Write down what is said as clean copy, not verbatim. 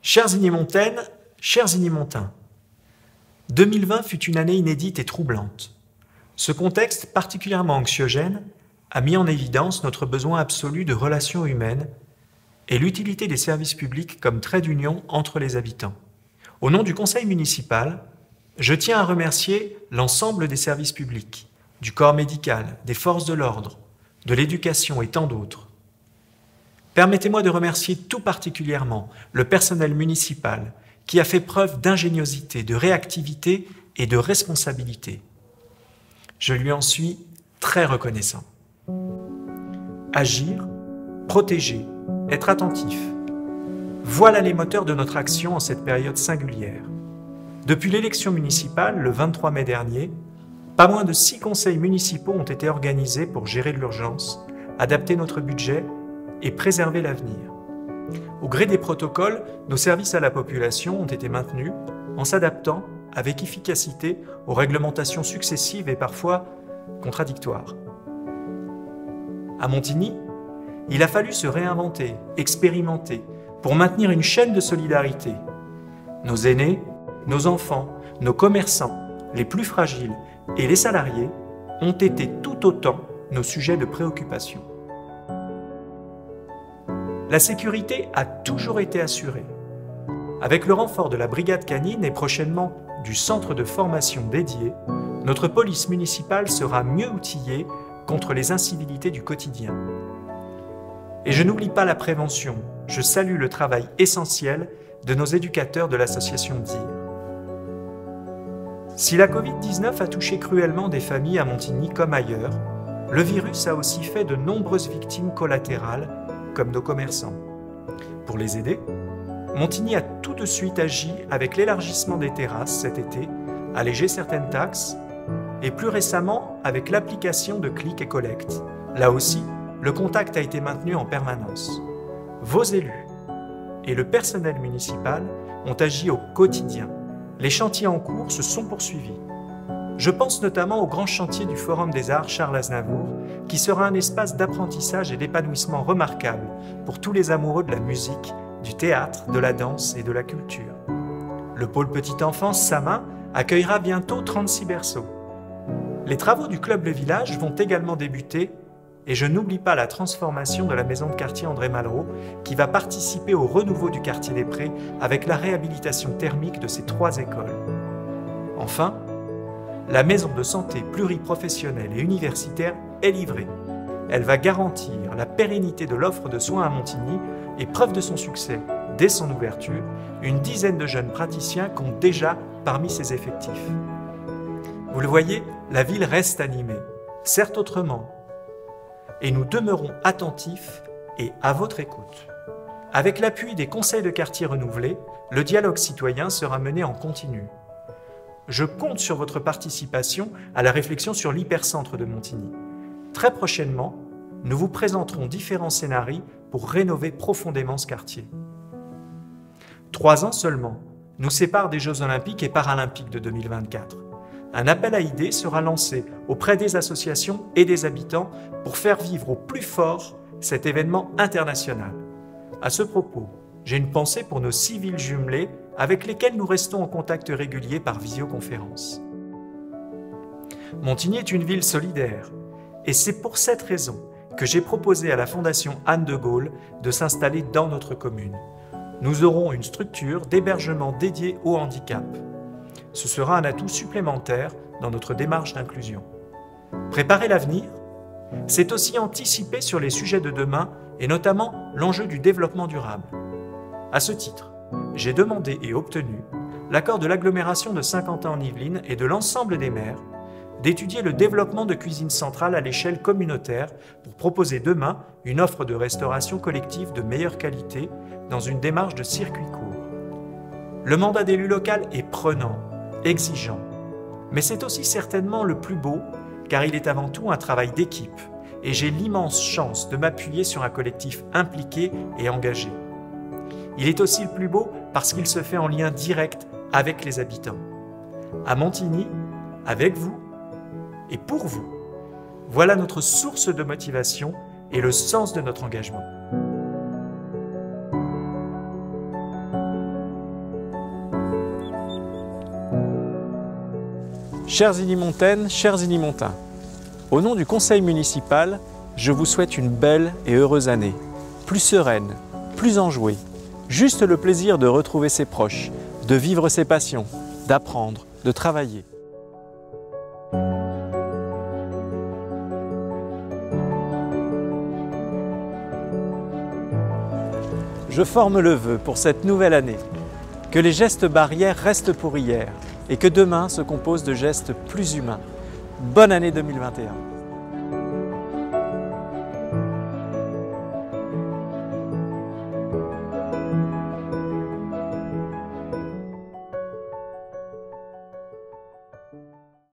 Chères Ignémontaines, chers Ignémontins, 2020 fut une année inédite et troublante. Ce contexte particulièrement anxiogène a mis en évidence notre besoin absolu de relations humaines et l'utilité des services publics comme trait d'union entre les habitants. Au nom du conseil municipal, je tiens à remercier l'ensemble des services publics, du corps médical, des forces de l'ordre, de l'éducation et tant d'autres. Permettez-moi de remercier tout particulièrement le personnel municipal qui a fait preuve d'ingéniosité, de réactivité et de responsabilité. Je lui en suis très reconnaissant. Agir, protéger, être attentif. Voilà les moteurs de notre action en cette période singulière. Depuis l'élection municipale, le 23 mai dernier, pas moins de 6 conseils municipaux ont été organisés pour gérer l'urgence, adapter notre budget et préserver l'avenir. Au gré des protocoles, nos services à la population ont été maintenus en s'adaptant avec efficacité aux réglementations successives et parfois contradictoires. À Montigny, il a fallu se réinventer, expérimenter, pour maintenir une chaîne de solidarité. Nos aînés, nos enfants, nos commerçants, les plus fragiles et les salariés ont été tout autant nos sujets de préoccupation. La sécurité a toujours été assurée. Avec le renfort de la brigade canine et prochainement du centre de formation dédié, notre police municipale sera mieux outillée contre les incivilités du quotidien. Et je n'oublie pas la prévention. Je salue le travail essentiel de nos éducateurs de l'association DIR. Si la Covid-19 a touché cruellement des familles à Montigny comme ailleurs, le virus a aussi fait de nombreuses victimes collatérales, comme nos commerçants. Pour les aider, Montigny a tout de suite agi avec l'élargissement des terrasses cet été, allégé certaines taxes, et plus récemment avec l'application de click et collect. Là aussi, le contact a été maintenu en permanence. Vos élus et le personnel municipal ont agi au quotidien. Les chantiers en cours se sont poursuivis. Je pense notamment au grand chantier du Forum des Arts Charles Aznavour, qui sera un espace d'apprentissage et d'épanouissement remarquable pour tous les amoureux de la musique, du théâtre, de la danse et de la culture. Le pôle petite enfance Samin accueillera bientôt 36 berceaux. Les travaux du Club Le Village vont également débuter et je n'oublie pas la transformation de la maison de quartier André Malraux qui va participer au renouveau du quartier des Prés avec la réhabilitation thermique de ces 3 écoles. Enfin, la maison de santé pluriprofessionnelle et universitaire est livrée. Elle va garantir la pérennité de l'offre de soins à Montigny et preuve de son succès, dès son ouverture, une dizaine de jeunes praticiens comptent déjà parmi ses effectifs. Vous le voyez, la ville reste animée, certes autrement, et nous demeurons attentifs et à votre écoute. Avec l'appui des conseils de quartier renouvelés, le dialogue citoyen sera mené en continu. Je compte sur votre participation à la réflexion sur l'hypercentre de Montigny. Très prochainement, nous vous présenterons différents scénarios pour rénover profondément ce quartier. 3 ans seulement nous séparent des Jeux Olympiques et Paralympiques de 2024. Un appel à idées sera lancé auprès des associations et des habitants pour faire vivre au plus fort cet événement international. À ce propos, j'ai une pensée pour nos 6 villes jumelées avec lesquelles nous restons en contact régulier par visioconférence. Montigny est une ville solidaire et c'est pour cette raison que j'ai proposé à la Fondation Anne de Gaulle de s'installer dans notre commune. Nous aurons une structure d'hébergement dédiée au handicap. Ce sera un atout supplémentaire dans notre démarche d'inclusion. Préparer l'avenir, c'est aussi anticiper sur les sujets de demain et notamment l'enjeu du développement durable. À ce titre, j'ai demandé et obtenu l'accord de l'agglomération de Saint-Quentin-en-Yvelines et de l'ensemble des maires d'étudier le développement de cuisines centrales à l'échelle communautaire pour proposer demain une offre de restauration collective de meilleure qualité dans une démarche de circuit court. Le mandat d'élu local est prenant, exigeant, mais c'est aussi certainement le plus beau car il est avant tout un travail d'équipe et j'ai l'immense chance de m'appuyer sur un collectif impliqué et engagé. Il est aussi le plus beau parce qu'il se fait en lien direct avec les habitants. À Montigny, avec vous et pour vous, voilà notre source de motivation et le sens de notre engagement. Chères Illimontaines, chers Illimontains, au nom du conseil municipal, je vous souhaite une belle et heureuse année, plus sereine, plus enjouée, juste le plaisir de retrouver ses proches, de vivre ses passions, d'apprendre, de travailler. Je forme le vœu pour cette nouvelle année, que les gestes barrières restent pour hier et que demain se compose de gestes plus humains. Bonne année 2021!